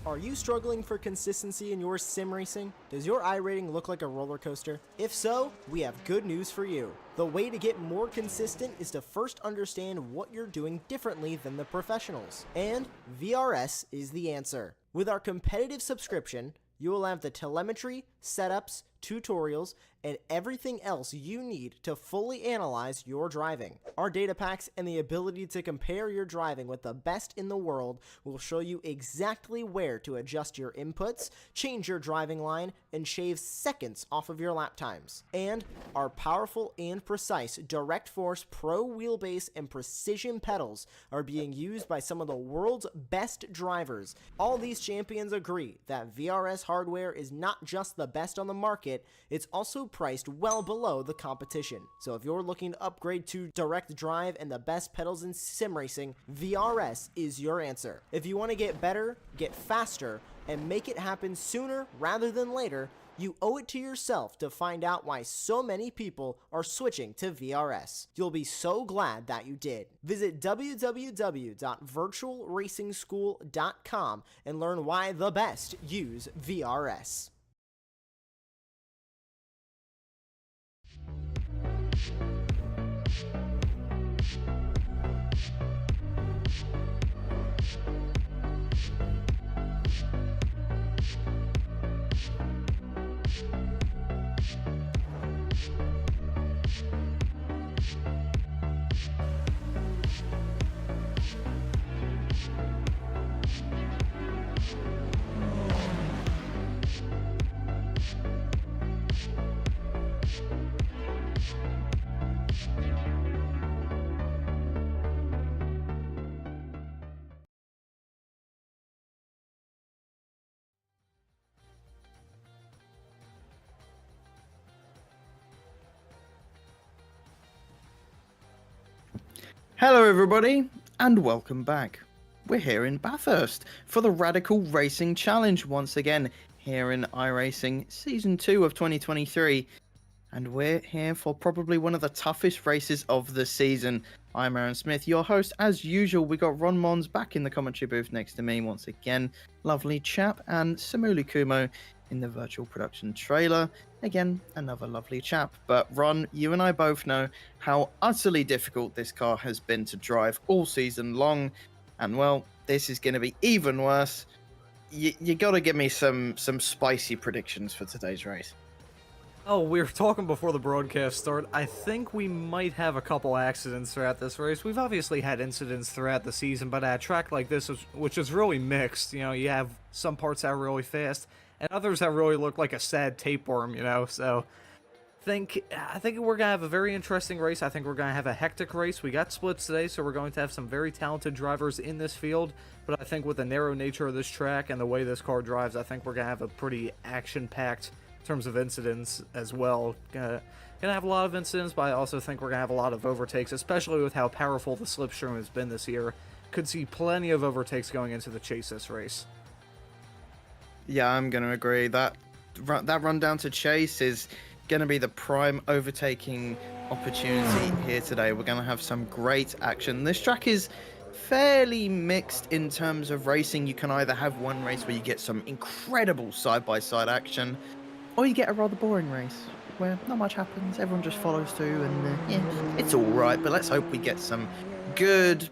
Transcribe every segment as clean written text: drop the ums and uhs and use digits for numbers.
Are you struggling for consistency in your sim racing? Does your iRating look like a roller coaster? If so, we have good news for you. The way to get more consistent is to first understand what you're doing differently than the professionals. And VRS is the answer. With our competitive subscription, you will have the telemetry, setups, tutorials, and everything else you need to fully analyze your driving. Our data packs and the ability to compare your driving with the best in the world will show you exactly where to adjust your inputs, change your driving line, and shave seconds off of your lap times. And our powerful and precise Direct Force Pro wheelbase and precision pedals are being used by some of the world's best drivers. All these champions agree that VRS hardware is not just the best on the market, it's also priced well below the competition. So if you're looking to upgrade to direct drive and the best pedals in sim racing, VRS is your answer. If you want to get better, get faster, and make it happen sooner rather than later, you owe it to yourself to find out why so many people are switching to VRS. You'll be so glad that you did. Visit www.virtualracingschool.com and learn why the best use VRS. Hello everybody, and welcome back. We're here in Bathurst for the Radical Racing Challenge once again, here in iRacing Season 2 of 2023. And we're here for probably one of the toughest races of the season. I'm Aaron Smith, your host. As usual, we got Ron Mons back in the commentary booth next to me once again. Lovely chap. And Samuli Kumo in the virtual production trailer. Again, another lovely chap. But Ron, you and I both know how utterly difficult this car has been to drive all season long. And well, this is going to be even worse. You got to give me some spicy predictions for today's race. Oh, we were talking before the broadcast started. I think we might have a couple accidents throughout this race. We've obviously had incidents throughout the season, but at a track like this, which is really mixed, you know, you have some parts that are really fast, and others that really look like a sad tapeworm, you know, so I think we're going to have a very interesting race. I think we're going to have a hectic race. We got splits today, so we're going to have some very talented drivers in this field, but I think with the narrow nature of this track and the way this car drives, I think we're going to have a pretty action-packed terms of incidents as well. Gonna have a lot of incidents, but I also think we're gonna have a lot of overtakes, especially with how powerful the slipstream has been this year. Could see plenty of overtakes going into the chase this race. Yeah, I'm gonna agree. That run down to chase is gonna be the prime overtaking opportunity here today. We're gonna have some great action. This track is fairly mixed in terms of racing. You can either have one race where you get some incredible side-by-side action, or you get a rather boring race where not much happens, everyone just follows through, and yeah, it's all right. But let's hope we get some good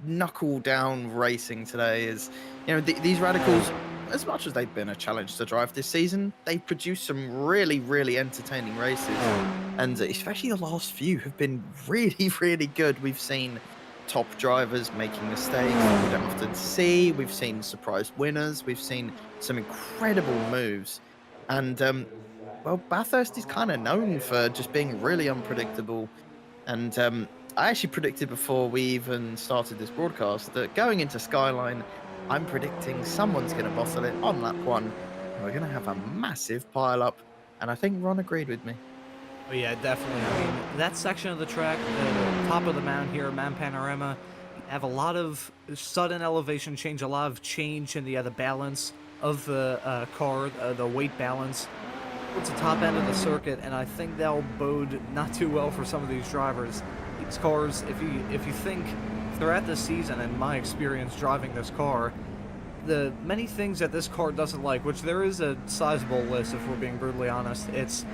knuckle-down racing today. As you know, these radicals, as much as they've been a challenge to drive this season, they've produced some really, really entertaining races, and especially the last few have been really, really good. We've seen top drivers making mistakes that we don't often see. We've seen surprise winners. We've seen some incredible moves. And, well, Bathurst is kind of known for just being really unpredictable. And I actually predicted before we even started this broadcast that going into Skyline, I'm predicting someone's going to bottle it on lap 1. And we're going to have a massive pile-up. And I think Ron agreed with me. Oh, yeah, definitely. I mean, that section of the track, the top of the mountain here, Mount Panorama, have a lot of sudden elevation change, a lot of change in the balance of the car, the weight balance. It's the top end of the circuit, and I think that'll bode not too well for some of these drivers. These cars, if you think throughout this season, and my experience driving this car, the many things that this car doesn't like, which there is a sizable list if we're being brutally honest, it's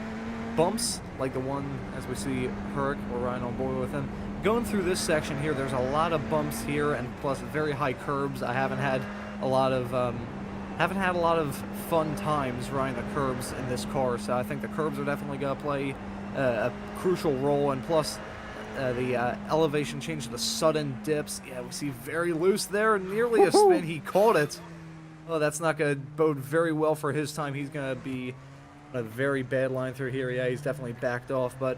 bumps, like the one as we see Herc, we're riding on board with him. Going through this section here, there's a lot of bumps here, and plus very high curbs. I haven't had a lot of fun times riding the curbs in this car, so I think the curbs are definitely going to play a crucial role, and plus the elevation change, the sudden dips. Yeah, we see very loose there, nearly a spin. He caught it. Oh, that's not going to bode very well for his time. He's going to be a very bad line through here. Yeah, he's definitely backed off, but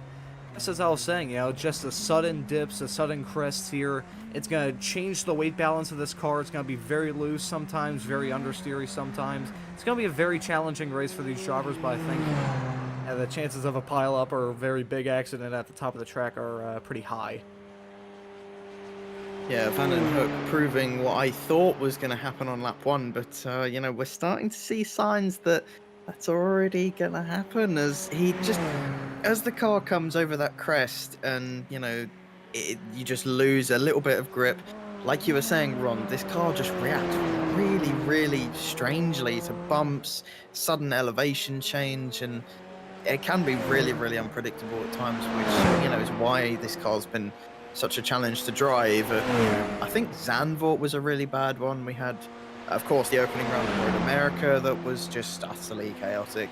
just as I was saying, you know, just the sudden dips, the sudden crests here, it's going to change the weight balance of this car. It's going to be very loose sometimes, very understeery sometimes. It's going to be a very challenging race for these drivers, but I think the chances of a pile-up or a very big accident at the top of the track are pretty high. Yeah, Van den Hoek proving what I thought was going to happen on lap 1, but, you know, we're starting to see signs that that's already going to happen as the car comes over that crest and, you know, you just lose a little bit of grip. Like you were saying, Ron, this car just reacts really, really strangely to bumps, sudden elevation change, and it can be really, really unpredictable at times, which, you know, is why this car's been such a challenge to drive. I think Zandvoort was a really bad one. We had, of course, the opening round of Road America that was just utterly chaotic.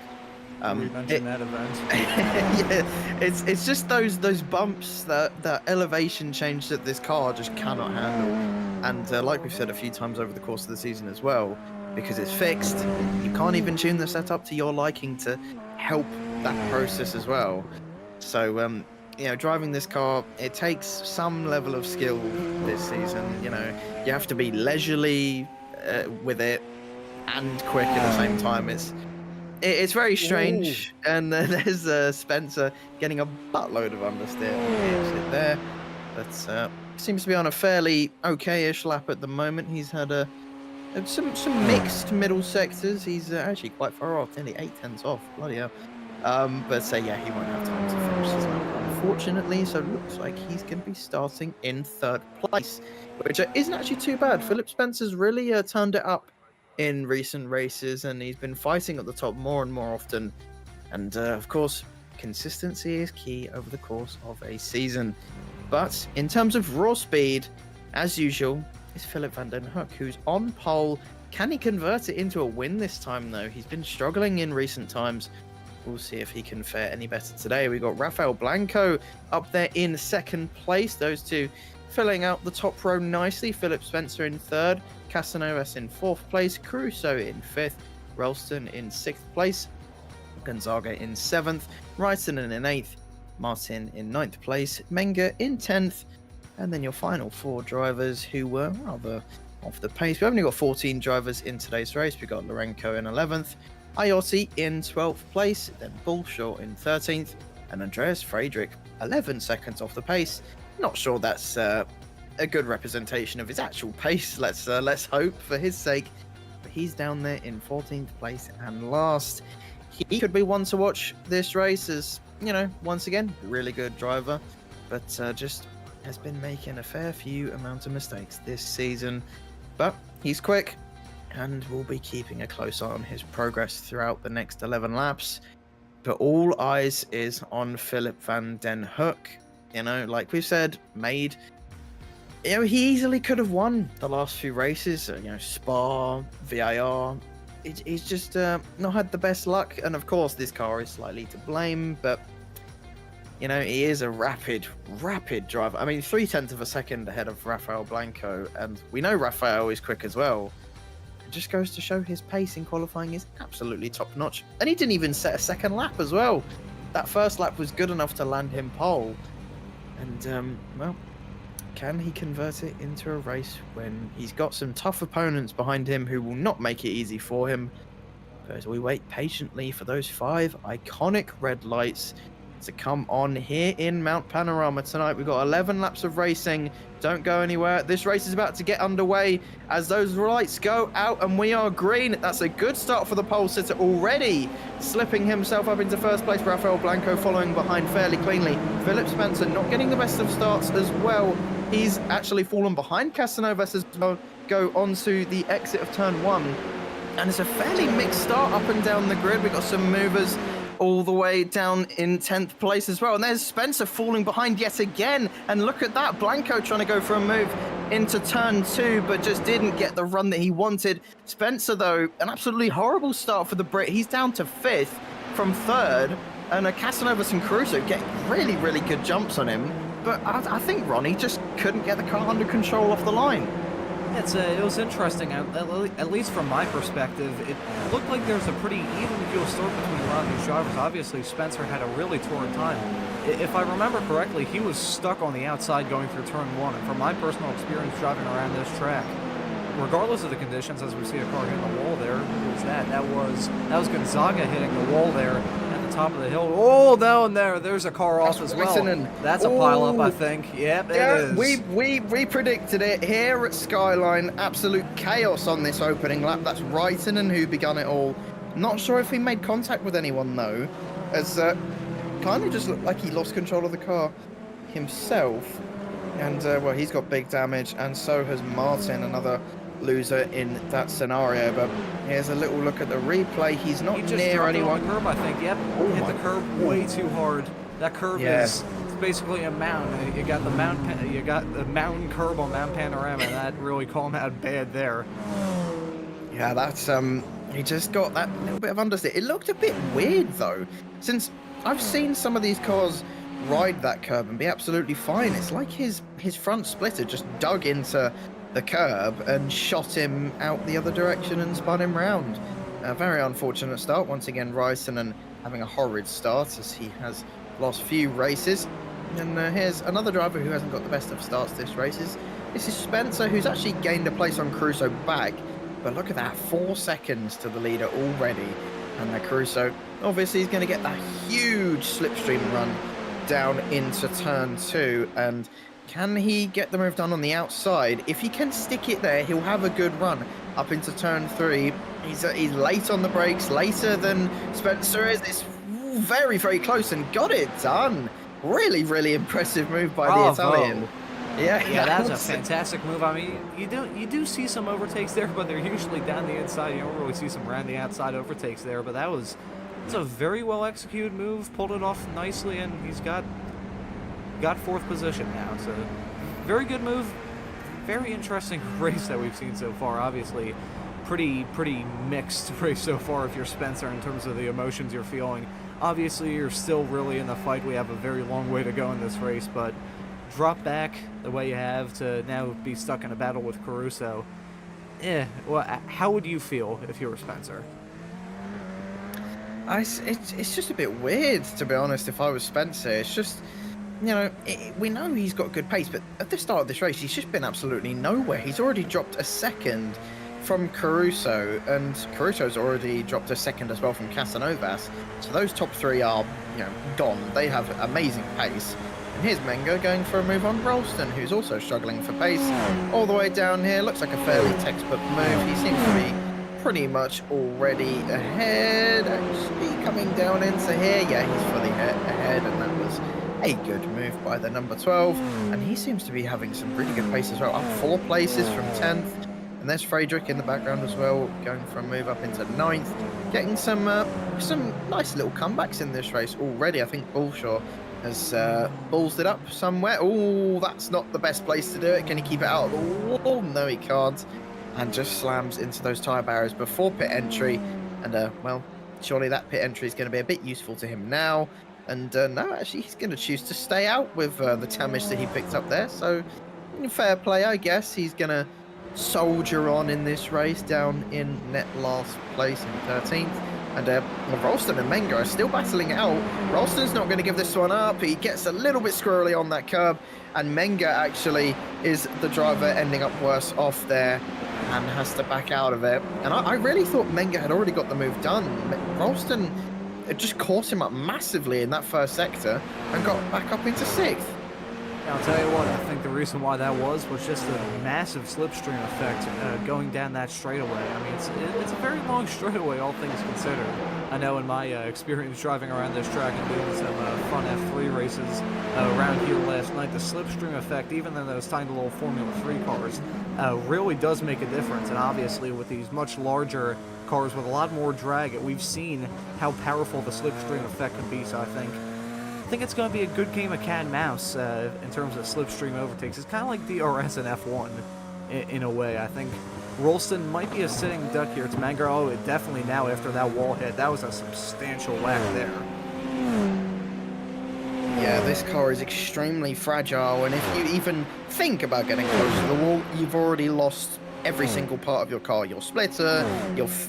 That event. Yeah, it's just those bumps, that elevation change that this car just cannot handle. And like we've said a few times over the course of the season as well, because it's fixed, you can't even tune the setup to your liking to help that process as well. So, you know, driving this car, it takes some level of skill this season. You know, you have to be leisurely with it and quick at the same time. It's very strange. Ooh. And there's Spencer getting a buttload of understeer there, but seems to be on a fairly okay-ish lap at the moment. He's had some mixed middle sectors. He's actually quite far off, nearly 8/10 off. Bloody hell. But yeah, he won't have time to finish his lap, unfortunately. So it looks like he's going to be starting in 3rd place, which isn't actually too bad. Philip Spencer's really turned it up in recent races, and he's been fighting at the top more and more often. And of course, consistency is key over the course of a season. But in terms of raw speed, as usual, is Philip van den Hoek, who's on pole. Can he convert it into a win this time, though? He's been struggling in recent times. We'll see if he can fare any better today. We've got Rafael Blanco up there in second place. Those two filling out the top row nicely. Philip Spencer in third, Casanovas in fourth place, Caruso in fifth, Ralston in sixth place, Gonzaga in seventh, Reitinen in eighth, Martin in ninth place, Menga in 10th, and then your final four drivers who were rather off the pace. We've only got 14 drivers in today's race. We've got Lorenko in 11th, Iotti in 12th place, then Bullshaw in 13th, and Andreas Friedrich 11 seconds off the pace. Not sure that's a good representation of his actual pace. Let's hope for his sake. But he's down there in 14th place and last. He could be one to watch this race, as you know, once again, really good driver, but just has been making a fair few amount of mistakes this season. But he's quick, and we'll be keeping a close eye on his progress throughout the next 11 laps. But all eyes is on Philip van den Hoek. You know, like we've said, he easily could have won the last few races. You know, Spa, VIR. He's just not had the best luck, and of course this car is slightly to blame, but you know, he is a rapid driver. I mean, 0.3 of a second ahead of Rafael Blanco, and we know Rafael is quick as well. It just goes to show his pace in qualifying is absolutely top notch, and he didn't even set a second lap as well. That first lap was good enough to land him pole, and well, can he convert it into a race when he's got some tough opponents behind him who will not make it easy for him? But as we wait patiently for those 5 iconic red lights to come on here in Mount Panorama tonight. We've got 11 laps of racing. Don't go anywhere. This race is about to get underway as those lights go out and we are green. That's a good start for the pole sitter already. Slipping himself up into first place. Rafael Blanco following behind fairly cleanly. Philip Spencer not getting the best of starts as well. He's actually fallen behind Casanovas as well. Go onto the exit of turn 1. And it's a fairly mixed start up and down the grid. We've got some movers all the way down in 10th place as well. And there's Spencer falling behind yet again. And look at that, Blanco trying to go for a move into turn 2, but just didn't get the run that he wanted. Spencer, though, an absolutely horrible start for the Brit. He's down to 5th from 3rd. And Casanovas and Caruso get really, really good jumps on him. But I think Ronnie just couldn't get the car under control off the line. It was interesting, at least from my perspective. It looked like there's a pretty even keel start between a lot of these drivers. Obviously, Spencer had a really torrid time. If I remember correctly, he was stuck on the outside going through turn 1. And from my personal experience driving around this track, regardless of the conditions, as we see a car hitting the wall there, who was that? That was Gonzaga hitting the wall there at the top of the hill. Oh, down there's a car off as well. That's a pileup, I think. Yep, yeah, it is. We predicted it here at Skyline. Absolute chaos on this opening lap. That's Reitinen who begun it all. Not sure if he made contact with anyone though, as kind of just looked like he lost control of the car himself. And well, he's got big damage, and so has Martin, another loser in that scenario. But here's a little look at the replay. He's not near anyone. He just dropped it on the curb, I think. Yep, hit the curb way too hard. That curb is basically a mountain. You got the mountain curb on Mount Panorama, and that really called him out bad there. Yeah, that's he just got that little bit of understeer. It looked a bit weird though, since I've seen some of these cars ride that curb and be absolutely fine. It's like his front splitter just dug into the curb and shot him out the other direction and spun him round. A very unfortunate start. Once again, Reitinen having a horrid start as he has lost few races. And here's another driver who hasn't got the best of starts this race. This is Spencer, who's actually gained a place on Caruso back. But look at that, 4 seconds to the leader already. And Caruso, obviously, he's going to get that huge slipstream run down into turn 2. And can he get the move done on the outside? If he can stick it there, he'll have a good run up into turn 3. He's late on the brakes, later than Spencer is. It's very, very close and got it done. Really, really impressive move by the Italian. Yeah, that's a was- fantastic move. I mean, you do see some overtakes there, but they're usually down the inside. You don't really see some around the outside overtakes there. But it's a very well executed move. Pulled it off nicely, and he's got fourth position now. So very good move. Very interesting race that we've seen so far. Obviously, pretty mixed race so far if you're Spencer in terms of the emotions you're feeling. Obviously, you're still really in the fight. We have a very long way to go in this race, but drop back the way you have to now be stuck in a battle with Caruso. Well, how would you feel if you were Spencer? It's just a bit weird, to be honest, if I was Spencer. It's just, we know he's got good pace, but at the start of this race, he's just been absolutely nowhere. He's already dropped a second from Caruso, and Caruso's already dropped a second as well from Casanovas. So those top three are, gone. They have amazing pace. And here's Menga going for a move on Ralston, who's also struggling for pace. All the way down here, looks like a fairly textbook move. He seems to be pretty much already ahead. Actually coming down into here. Yeah, he's fully ahead, and that was a good move by the number 12. And he seems to be having some really good pace as well. Up 4 places from 10th. And there's Friedrich in the background as well, going for a move up into 9th. Getting some nice little comebacks in this race already. I think Bullshaw has ballsed it up somewhere. Oh, that's not the best place to do it. Can he keep it out of the wall? No, he can't. And just slams into those tyre barriers before pit entry. And, well, surely that pit entry is going to be a bit useful to him now. And, no, actually, he's going to choose to stay out with the damage that he picked up there. So, fair play, I guess. He's going to soldier on in this race, down in net last place in 13th. And Ralston and Menga are still battling it out. Ralston's not going to give this one up. He gets a little bit squirrely on that curb, and Menga actually is the driver ending up worse off there and has to back out of it. And I really thought Menga had already got the move done. Ralston just caught him up massively in that first sector and got back up into 6th. I'll tell you what, I think the reason why that was just a massive slipstream effect going down that straightaway. I mean, it's a very long straightaway, all things considered. I know in my experience driving around this track and doing some front F3 races around here last night, the slipstream effect, even in those tiny little Formula 3 cars, really does make a difference. And obviously with these much larger cars with a lot more drag, we've seen how powerful the slipstream effect can be. So I think it's going to be a good game of cat and mouse in terms of slipstream overtakes. It's kind of like DRS and F1 in a way. I think Ralston might be a sitting duck here. It's Menga. Oh, definitely now after that wall hit. That was a substantial whack there. Yeah, this car is extremely fragile, and if you even think about getting close to the wall, you've already lost every single part of your car. Your splitter,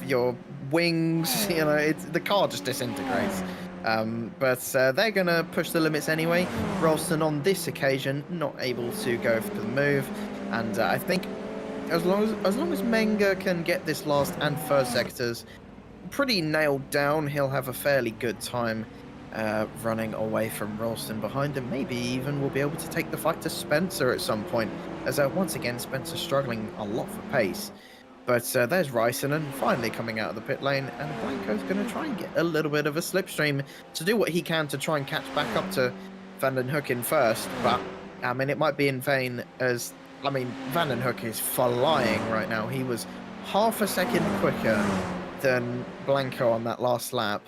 your wings, the car just disintegrates. But they're going to push the limits anyway. Ralston on this occasion not able to go for the move, and I think as long as Menga can get this last and first sectors pretty nailed down, he'll have a fairly good time running away from Ralston behind him. Maybe even will be able to take the fight to Spencer at some point, as once again Spencer's struggling a lot for pace. But there's Rysonen finally coming out of the pit lane, and Blanco's going to try and get a little bit of a slipstream to do what he can to try and catch back up to Van den Hoek in first. But, I mean, it might be in vain, as, Van den Hoek is flying right now. He was half a second quicker than Blanco on that last lap.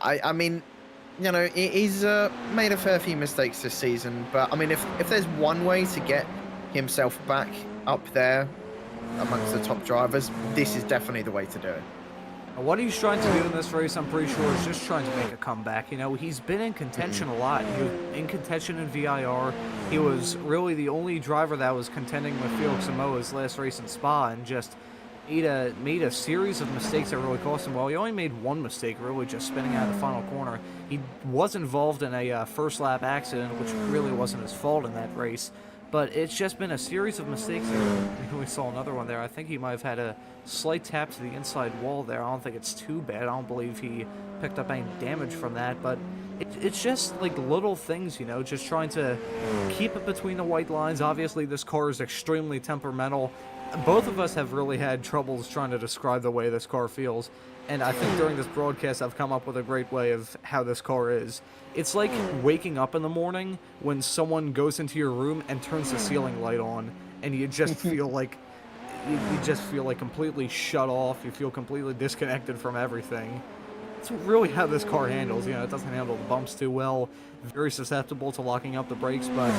I mean, he's made a fair few mistakes this season, but, if there's one way to get himself back up there amongst the top drivers, this is definitely the way to do it. What he's trying to do in this race, I'm pretty sure, is just trying to make a comeback. He's been in contention a lot. He was in contention in VIR. He was really the only driver that was contending with Felix Samoa's last race in Spa, and just made a series of mistakes that really cost him. Well, he only made one mistake, really just spinning out of the final corner. He was involved in a first lap accident, which really wasn't his fault in that race. But it's just been a series of mistakes there. We saw another one there. I think he might have had a slight tap to the inside wall there. I don't think it's too bad. I don't believe he picked up any damage from that. But it's just like little things, just trying to keep it between the white lines. Obviously, this car is extremely temperamental. both of us have really had troubles trying to describe the way this car feels, and I think during this broadcast I've come up with a great way of how this car is. It's like waking up in the morning when someone goes into your room and turns the ceiling light on, and you just feel like you just feel like completely shut off. You feel completely disconnected from everything. It's really how this car handles. You know, it doesn't handle the bumps too well. Very susceptible to locking up the brakes, but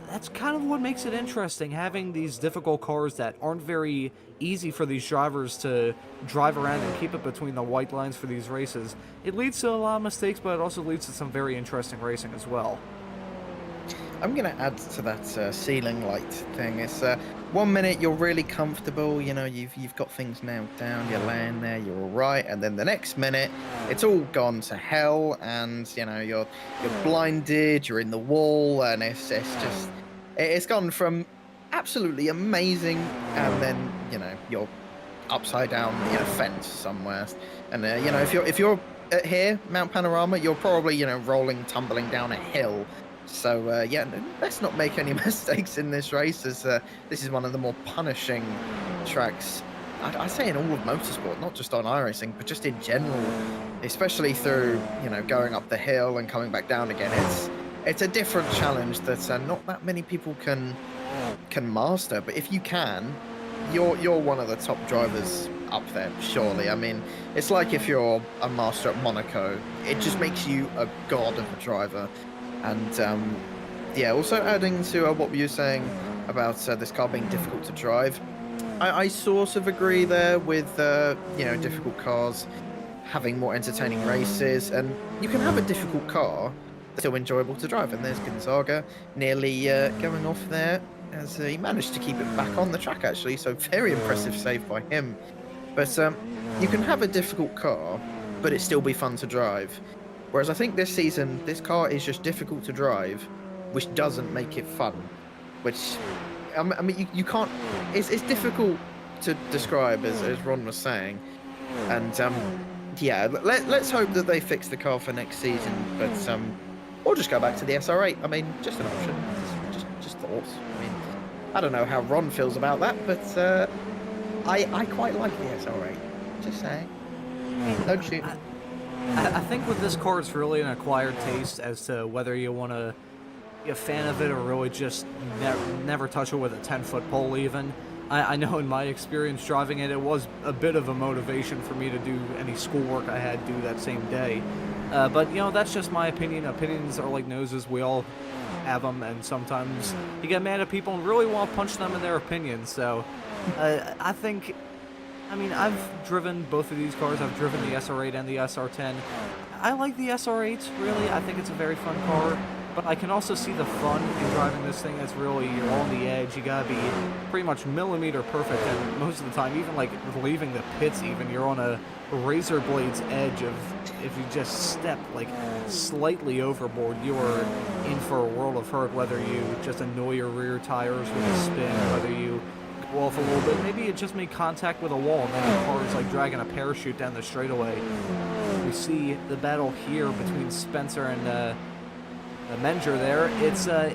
that's kind of what makes it interesting, having these difficult cars that aren't very easy for these drivers to drive around and keep it between the white lines for these races. It leads to a lot of mistakes, but it also leads to some very interesting racing as well. I'm going to add to that ceiling light thing. It's 1 minute you're really comfortable, you know, you've got things nailed down, you're laying there, you're all right, and then the next minute it's all gone to hell, and you know you're blinded, you're in the wall, and it's gone from absolutely amazing, and then you know you're upside down in a fence somewhere, and you know if you're here Mount Panorama, you're probably rolling, tumbling down a hill. So yeah, let's not make any mistakes in this race, as this is one of the more punishing tracks. I say in all of motorsport, not just on iRacing, but just in general, especially through going up the hill and coming back down again. It's a different challenge that not that many people can master. But if you can, you're one of the top drivers up there, surely. I mean, it's like if you're a master at Monaco, it just makes you a god of a driver. And yeah, also adding to what you were saying about this car being difficult to drive, I sort of agree there with difficult cars having more entertaining races, and you can have a difficult car that's still enjoyable to drive. And there's Gonzaga nearly going off there, as he managed to keep it back on the track actually, so very impressive save by him. But you can have a difficult car, but it still be fun to drive. Whereas I think this season, this car is just difficult to drive, which doesn't make it fun. Which, I mean, you can't... It's difficult to describe, as Ron was saying. And, yeah, let's hope that they fix the car for next season. But, or just go back to the SR8. I mean, just an option. Just thoughts. I mean, I don't know how Ron feels about that, but I quite like the SR8. Just saying. Don't shoot. I think with this car, it's really an acquired taste as to whether you want to be a fan of it or really just never touch it with a 10-foot pole even. I know in my experience driving it, it was a bit of a motivation for me to do any schoolwork I had due that same day. But, that's just my opinion. Opinions are like noses. We all have them, and sometimes you get mad at people and really want to punch them in their opinions. So I think... I mean, I've driven both of these cars. I've driven the SR8 and the SR10. I like the SR8, really. I think it's a very fun car. But I can also see the fun in driving this thing. That's really, you're on the edge. You gotta be pretty much millimeter perfect. And most of the time, even like leaving the pits even, you're on a razor blade's edge of, if you just step like slightly overboard, you're in for a world of hurt. Whether you just annoy your rear tires with a spin, whether you off a little bit, maybe it just made contact with a wall, and then the car is like dragging a parachute down the straightaway. We see the battle here between Spencer and Menger there. It's I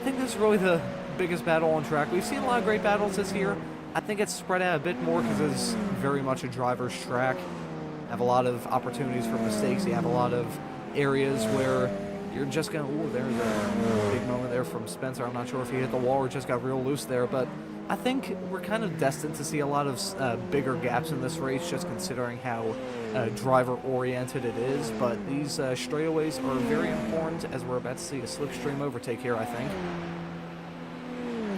think this is really the biggest battle on track. We've seen a lot of great battles this year. I think it's spread out a bit more because it's very much a driver's track. You have a lot of opportunities for mistakes. You have a lot of areas where you're just gonna, ooh, there's a big moment there from Spencer. I'm not sure if he hit the wall or just got real loose there, but I think we're kind of destined to see a lot of bigger gaps in this race, just considering how driver-oriented it is. But these straightaways are very important, as we're about to see a slipstream overtake here, I think.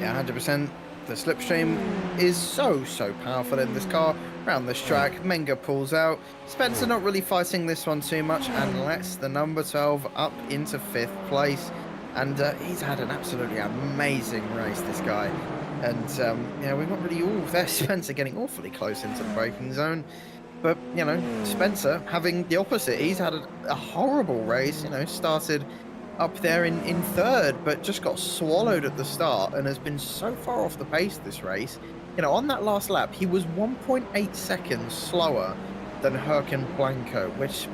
Yeah, 100%. The slipstream is so powerful in this car. Around this track, Menger pulls out. Spencer not really fighting this one too much, and lets the number 12 up into 5th place. And he's had an absolutely amazing race, this guy. And, we've not really... Ooh, there's Spencer getting awfully close into the braking zone. But, Spencer having the opposite. He's had a horrible race, started up there in 3rd, but just got swallowed at the start and has been so far off the pace this race. On that last lap, he was 1.8 seconds slower than Herken Blanco, which,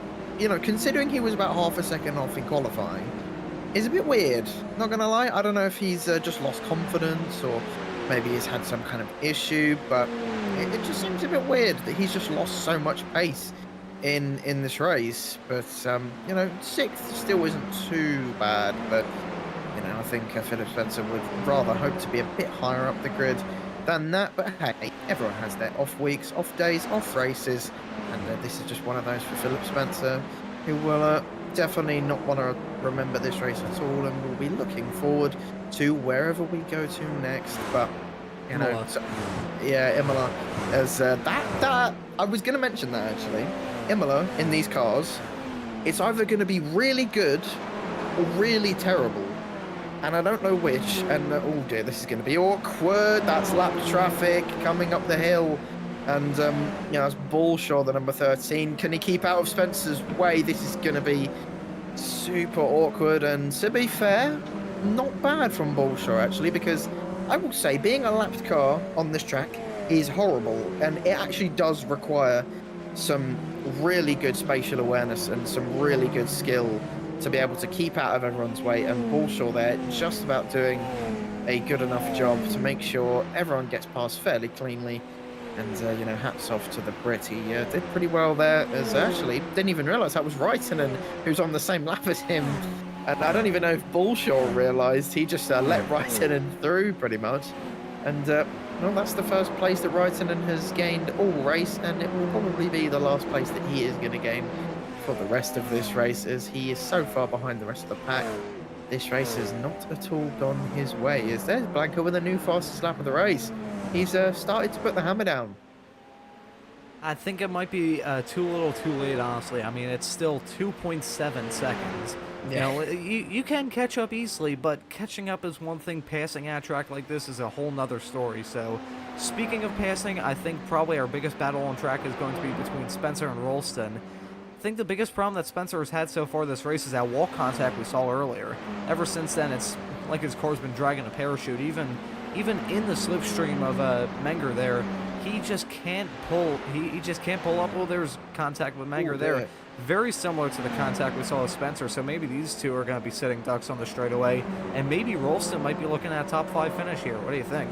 considering he was about half a second off in qualifying, is a bit weird. Not gonna lie, I don't know if he's just lost confidence or maybe he's had some kind of issue, but it just seems a bit weird that he's just lost so much pace in this race. But you know, 6th still isn't too bad, but you know, I think Philip Spencer would rather hope to be a bit higher up the grid than that. But hey, everyone has their off weeks, off days, off races, and this is just one of those for Philip Spencer, who will definitely not want to remember this race at all, and will be looking forward to wherever we go to next. But you know, so, yeah, Imola, as that I was going to mention that actually. Imola in these cars, it's either going to be really good or really terrible, and I don't know which. And oh dear, this is going to be awkward. That's lap traffic coming up the hill, and you know, it's Bullshaw, the number 13. Can he keep out of Spencer's way? This is going to be super awkward. And to be fair, not bad from Bullshaw actually, because I will say being a lapped car on this track is horrible, and it actually does require some really good spatial awareness and some really good skill to be able to keep out of everyone's way. And Bullshaw there just about doing a good enough job to make sure everyone gets past fairly cleanly. And you know, hats off to the Brit. He did pretty well there, as actually didn't even realise that was Raikkonen who's on the same lap as him. And I don't even know if Bullshaw realised. He just let Raikkonen through pretty much. And well, that's the first place that Raikkonen has gained all race, and it will probably be the last place that he is going to gain for the rest of this race, as he is so far behind the rest of the pack. This race has not at all gone his way, as there's Blanco with a new fastest lap of the race. He's started to put the hammer down. I think it might be too little too late, honestly. I mean, it's still 2.7 seconds. Yeah. You know, you can catch up easily, but catching up is one thing. Passing at a track like this is a whole nother story. So, speaking of passing, I think probably our biggest battle on track is going to be between Spencer and Rolston. I think the biggest problem that Spencer has had so far this race is that wall contact we saw earlier. Ever since then, it's like his car's been dragging a parachute. Even in the slipstream of Menger there, he just can't pull. He just can't pull up. Well, there's contact with Menger there. Very similar to the contact we saw with Spencer. So maybe these two are going to be sitting ducks on the straightaway, and maybe Rolston might be looking at a top 5 finish here. What do you think?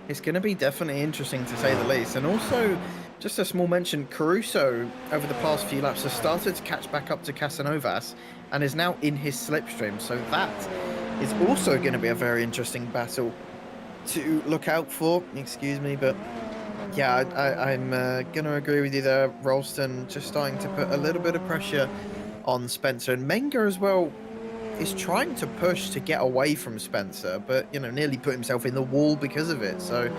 It's going to be definitely interesting, to say the least. And also, just a small mention, Caruso over the past few laps has started to catch back up to Casanovas and is now in his slipstream. So that is also going to be a very interesting battle to look out for. Excuse me, but yeah, I'm going to agree with you there. Rolston just starting to put a little bit of pressure on Spencer, and Menger as well is trying to push to get away from Spencer, but you know, nearly put himself in the wall because of it. So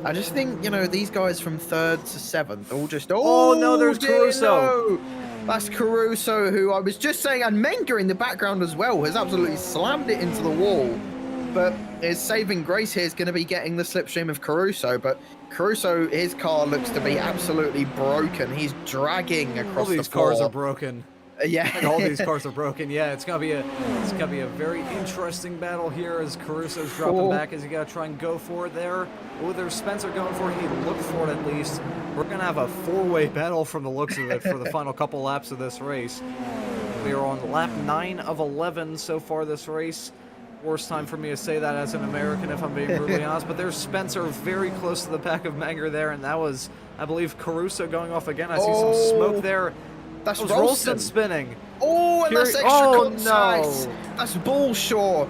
I just think, you know, these guys from 3rd to 7th all just oh no, there's Caruso. No. That's Caruso, who I was just saying, and Menger in the background as well has absolutely slammed it into the wall. But his saving grace here is going to be getting the slipstream of Caruso. But Caruso, his car looks to be absolutely broken. He's dragging across the floor. All these cars are broken. Yeah, like all these cars are broken. Yeah, it's gonna be a very interesting battle here as Caruso's dropping back. As you gotta try and go for it there. Oh, there's Spencer going for it. He looked for it at least. We're gonna have a 4-way battle from the looks of it for the final couple laps of this race. We are on lap 9 of 11 so far this race. Worst time for me to say that as an American, if I'm being brutally honest. But there's Spencer very close to the back of Menger there, and that was, I believe, Caruso going off again. I see some smoke there. That's Rolston spinning. Oh, and that's extra contact. No. That's Bullshaw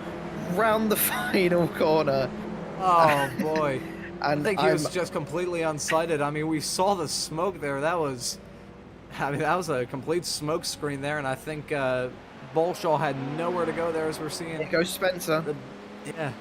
round the final corner. Oh, boy. And I think he was just completely unsighted. I mean, we saw the smoke there. That was a complete smoke screen there, and I think Bullshaw had nowhere to go there, as we're seeing. There goes Spencer. Yeah.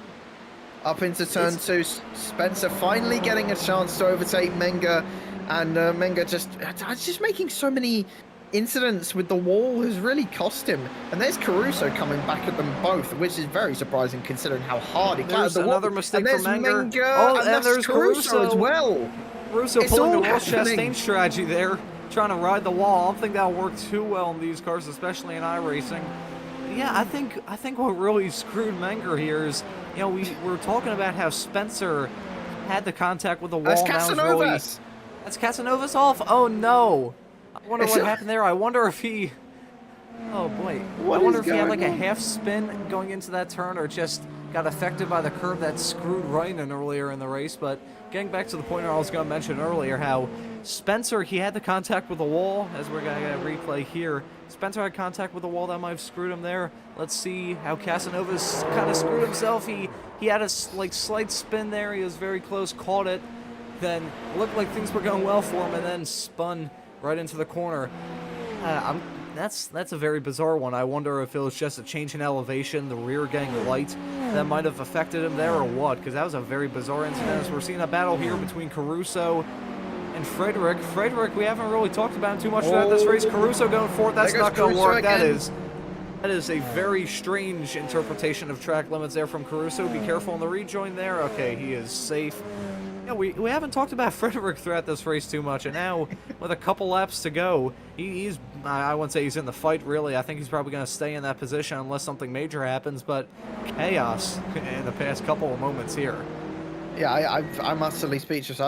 Up into turn 2. Spencer finally getting a chance to overtake Menger, and Menger just making so many incidents with the wall has really cost him. And there's Caruso coming back at them both, which is very surprising considering how hard he clattered the wall. Another mistake and from Menger. And there's Caruso as well. Caruso pulling the Ross Chastain strategy there, trying to ride the wall. I don't think that'll work too well in these cars, especially in iRacing. Yeah, I think what really screwed Menger here is, you know, we were talking about how Spencer had the contact with the wall. That's Casanovas. That's Casanovas off. Oh no. I wonder what happened there. I wonder if he... Oh boy. I wonder if he had like a half spin going into that turn, or just got affected by the curb that screwed Ryan earlier in the race. But getting back to the point I was going to mention earlier, how Spencer, he had the contact with the wall, as we're going to get a replay here. Spencer had contact with the wall, that might have screwed him there. Let's see how Casanova's kind of screwed himself. He had a slight spin there. He was very close, caught it. Then looked like things were going well for him, and then spun right into the corner. That's a very bizarre one. I wonder if it was just a change in elevation, the rear getting light, that might have affected him there or what, because that was a very bizarre incident. As we're seeing a battle here between Caruso and Frederick. Frederick, we haven't really talked about him too much throughout this race. Caruso going forward, that's not going to work. That is a very strange interpretation of track limits there from Caruso. Be careful on the rejoin there. Okay, he is safe. Yeah, we haven't talked about Frederick throughout this race too much, and now with a couple laps to go, he's I wouldn't say he's in the fight really. I think he's probably going to stay in that position unless something major happens, but chaos in the past couple of moments here. Yeah, I'm utterly speechless.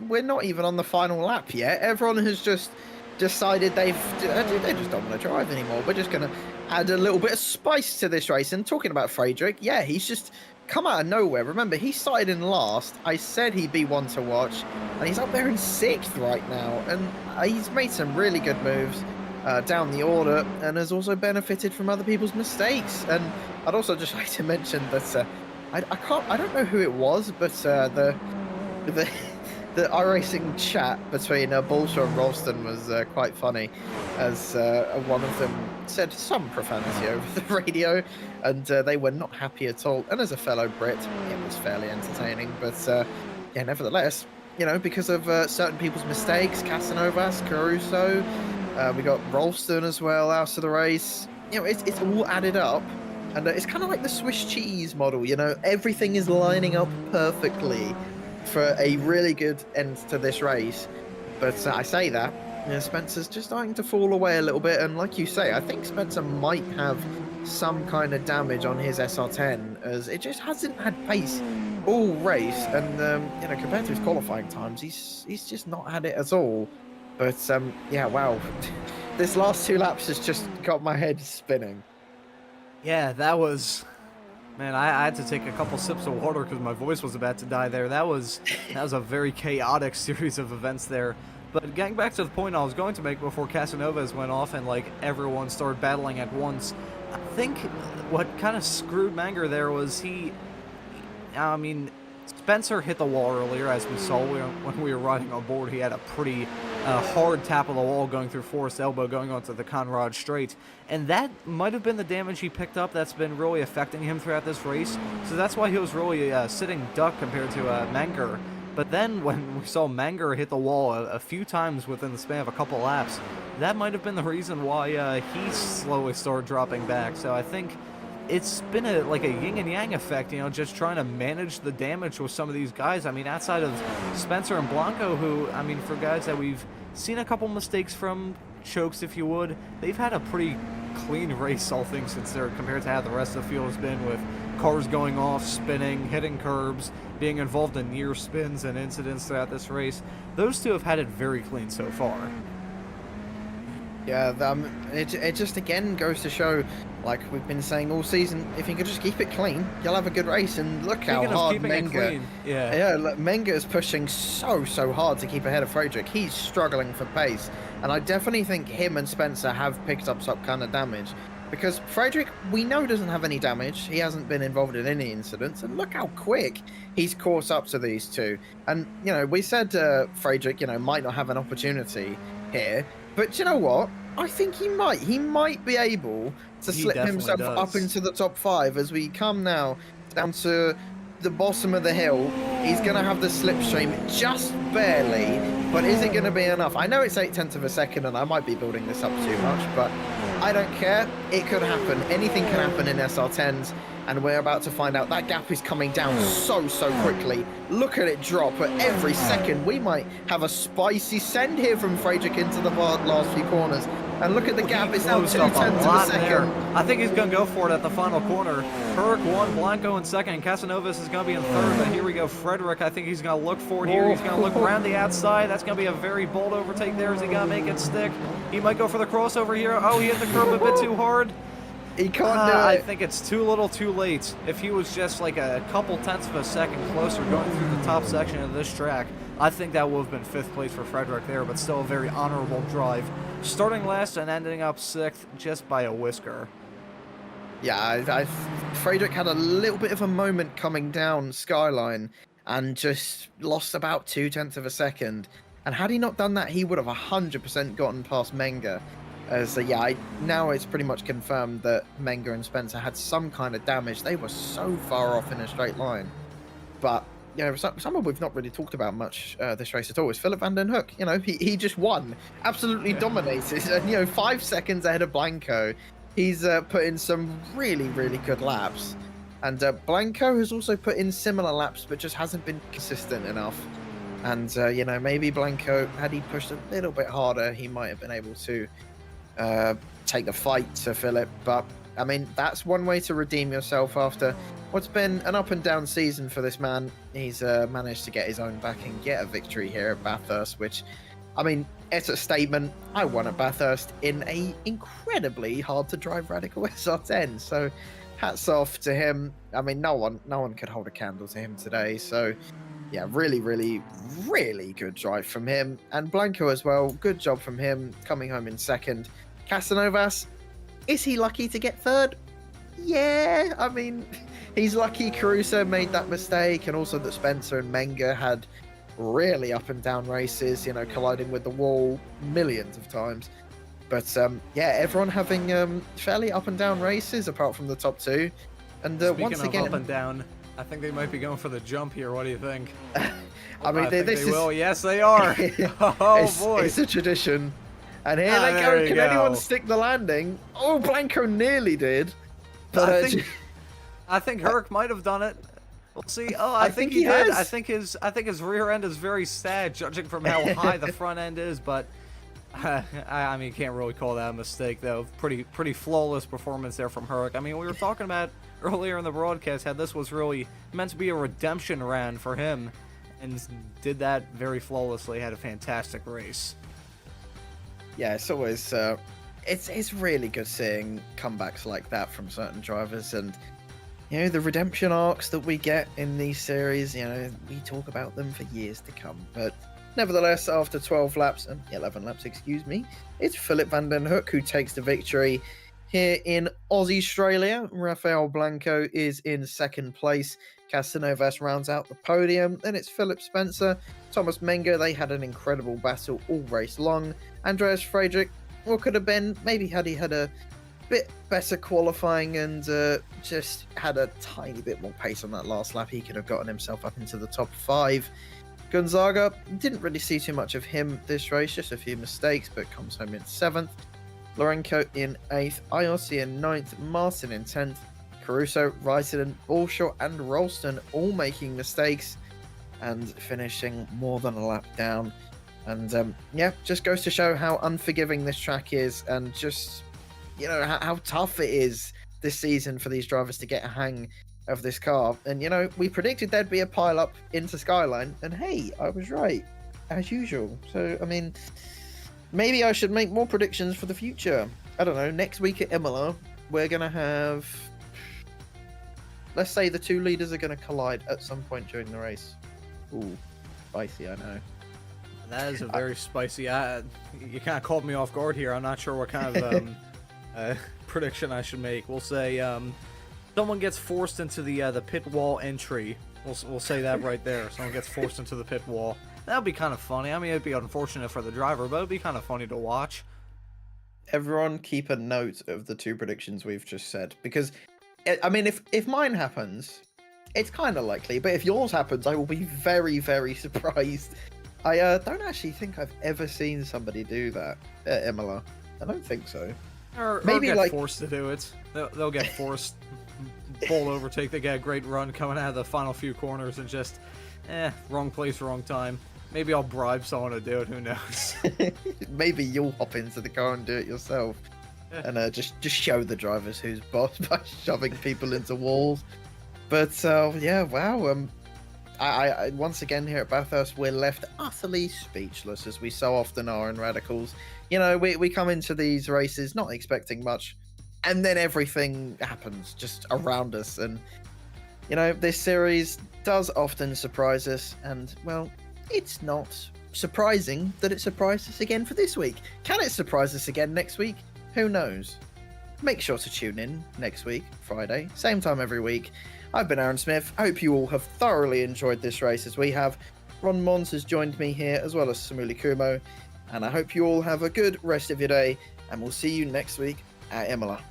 We're not even on the final lap yet. Everyone has just decided they just don't want to drive anymore. We're just going to add a little bit of spice to this race. And talking about Frederick, yeah, he's just come out of nowhere. Remember, he started in last. I said he'd be one to watch, and he's up there in 6th right now. And he's made some really good moves down the order, and has also benefited from other people's mistakes. And I'd also just like to mention that I don't know who it was, but the iRacing chat between Bolsha and Ralston was quite funny, as one of them said some profanity over the radio, and they were not happy at all. And as a fellow Brit, it was fairly entertaining. But yeah, nevertheless, you know, because of certain people's mistakes, Casanovas, Caruso, we got Ralston as well out of the race. You know, it's all added up. And it's kind of like the Swiss cheese model, you know, everything is lining up perfectly for a really good end to this race. But I say that, you know, Spencer's just starting to fall away a little bit. And like you say, I think Spencer might have some kind of damage on his SR10, as it just hasn't had pace all race. And, you know, compared to his qualifying times, he's just not had it at all. But, yeah, wow. This last 2 laps has just got my head spinning. Yeah, that was... Man, I had to take a couple sips of water because my voice was about to die there. That was a very chaotic series of events there. But getting back to the point I was going to make before Casanovas went off and, like, everyone started battling at once, I think what kind of screwed Manger there was I mean, Spencer hit the wall earlier, as we saw when we were riding on board. He had a pretty hard tap of the wall going through Forest Elbow, going onto the Conrad Straight. And that might have been the damage he picked up that's been really affecting him throughout this race. So that's why he was really sitting duck compared to Manger. But then when we saw Manger hit the wall a few times within the span of a couple laps, that might have been the reason why he slowly started dropping back. So I think it's been like a yin and yang effect, you know, just trying to manage the damage with some of these guys. I mean, outside of Spencer and Blanco, who, I mean, for guys that we've seen a couple mistakes from, chokes if you would, they've had a pretty clean race, all things considered, compared to how the rest of the field has been, with cars going off, spinning, hitting curbs, being involved in near spins and incidents throughout this race. Those two have had it very clean so far. Yeah, it just again goes to show, like we've been saying all season, if you can just keep it clean, you'll have a good race. And look how hard Menga, Menga is pushing so hard to keep ahead of Frederick. He's struggling for pace, and I definitely think him and Spencer have picked up some kind of damage, because Frederick, we know, doesn't have any damage. He hasn't been involved in any incidents, and look how quick he's caught up to these two. And you know, we said Frederick, you know, might not have an opportunity here. But you know what? I think he might be able to slip himself up into the top 5 as we come now down to the bottom of the hill. He's going to have the slipstream just barely, but is it going to be enough? I know it's 0.8 of a second, and I might be building this up too much, but I don't care. It could happen. Anything can happen in SR10s, and we're about to find out. That gap is coming down so quickly. Look at it drop at every second. We might have a spicy send here from Frederick into the last few corners. And look at the gap, it's now 0.2 of a second. I think he's going to go for it at the final corner. Perk 1, Blanco in 2nd, Casanovas is going to be in 3rd, but here we go, Frederick, I think he's going to look for it here. He's going to look around the outside. That's going to be a very bold overtake there. Is he going to make it stick? He might go for the crossover here. Oh, he hit the curb a bit too hard. He can't do it. I think it's too little too late. If he was just like a couple tenths of a second closer going through the top section of this track, I think that would have been 5th place for Frederick there, but still a very honorable drive. Starting last and ending up 6th just by a whisker. Yeah, Frederick had a little bit of a moment coming down Skyline and just lost about 0.2 of a second. And had he not done that, he would have 100% gotten past Menga. So yeah, now it's pretty much confirmed that Menga and Spencer had some kind of damage. They were so far off in a straight line. But you know, someone we've not really talked about much this race at all is Philip van den Hoek. You know, he just won, absolutely dominated, and you know, 5 seconds ahead of Blanco. He's put in some really, really good laps. And Blanco has also put in similar laps, but just hasn't been consistent enough. And, you know, maybe Blanco, had he pushed a little bit harder, he might have been able to take the fight to Philip. But, I mean, that's one way to redeem yourself after what's been an up and down season for this man. He's managed to get his own back and get a victory here at Bathurst, which, I mean, it's a statement. I won at Bathurst in a incredibly hard to drive Radical SR10. So hats off to him. I mean, no one could hold a candle to him today. So yeah, really, really, really good drive from him. And Blanco as well. Good job from him coming home in 2nd. Casanovas, is he lucky to get 3rd? Yeah, I mean, he's lucky Caruso made that mistake, and also that Spencer and Menga had really up and down races, you know, colliding with the wall millions of times. But yeah, everyone having fairly up and down races apart from the top 2. And once again, up and down, I think they might be going for the jump here. What do you think? I mean, they will. Yes, they are. Oh boy, it's a tradition. And here they go. Can anyone stick the landing? Oh, Blanco nearly did. But I think Herc might have done it. We'll see. Oh, I think he did. I think his rear end is very sad, judging from how high the front end is. But I mean, can't really call that a mistake, though. Pretty flawless performance there from Herc. I mean, we were talking about earlier in the broadcast how this was really meant to be a redemption run for him, and did that very flawlessly. Had a fantastic race. Yeah, it's always it's really good seeing comebacks like that from certain drivers, and you know, the redemption arcs that we get in these series, you know, we talk about them for years to come. But nevertheless, after 12 laps, and 11 laps, excuse me, it's Philip van den Hoek who takes the victory here in Aussie Australia. Rafael Blanco is in 2nd place. Casanovas rounds out the podium. Then it's Philip Spencer, Thomas Menga. They had an incredible battle all race long. Andreas Friedrich, what could have been, maybe had he had a bit better qualifying and just had a tiny bit more pace on that last lap, he could have gotten himself up into the top 5. Gonzaga, didn't really see too much of him this race, just a few mistakes, but comes home in 7th. Lorenko in 8th, IRC in 9th, Martin in 10th, Caruso, Reitinen, Allshaw and Ralston all making mistakes and finishing more than a lap down. And yeah, just goes to show how unforgiving this track is, and just, you know, how tough it is this season for these drivers to get a hang of this car. And, you know, we predicted there'd be a pile up into Skyline, and hey, I was right, as usual. So, I mean, maybe I should make more predictions for the future. I don't know, next week at Imola, we're going to have, let's say the 2 leaders are going to collide at some point during the race. Ooh, spicy, I know. That is a very spicy. You kind of called me off guard here. I'm not sure what kind of prediction I should make. We'll say someone gets forced into the pit wall entry. We'll say that right there. Someone gets forced into the pit wall. That would be kind of funny. I mean, it'd be unfortunate for the driver, but it'd be kind of funny to watch. Everyone keep a note of the 2 predictions we've just said, because, I mean, if mine happens, it's kind of likely, but if yours happens, I will be very, very surprised. I don't actually think I've ever seen somebody do that at Imola. I don't think so. Or maybe get like forced to do it. They'll get forced. Full overtake. They get a great run coming out of the final few corners and just, wrong place, wrong time. Maybe I'll bribe someone to do it. Who knows? Maybe you'll hop into the car and do it yourself, and just show the drivers who's boss by shoving people into walls. But yeah, wow. I once again here at Bathurst, we're left utterly speechless, as we so often are in Radicals. You know, we come into these races not expecting much, and then everything happens just around us. And you know, this series does often surprise us, and well, it's not surprising that it surprised us again for this week. Can it surprise us again next week? Who knows? Make sure to tune in next week, Friday, same time every week. I've been Aaron Smith. I hope you all have thoroughly enjoyed this race as we have. Ron Mons has joined me here, as well as Samuli Kumo. And I hope you all have a good rest of your day, and we'll see you next week at Imola.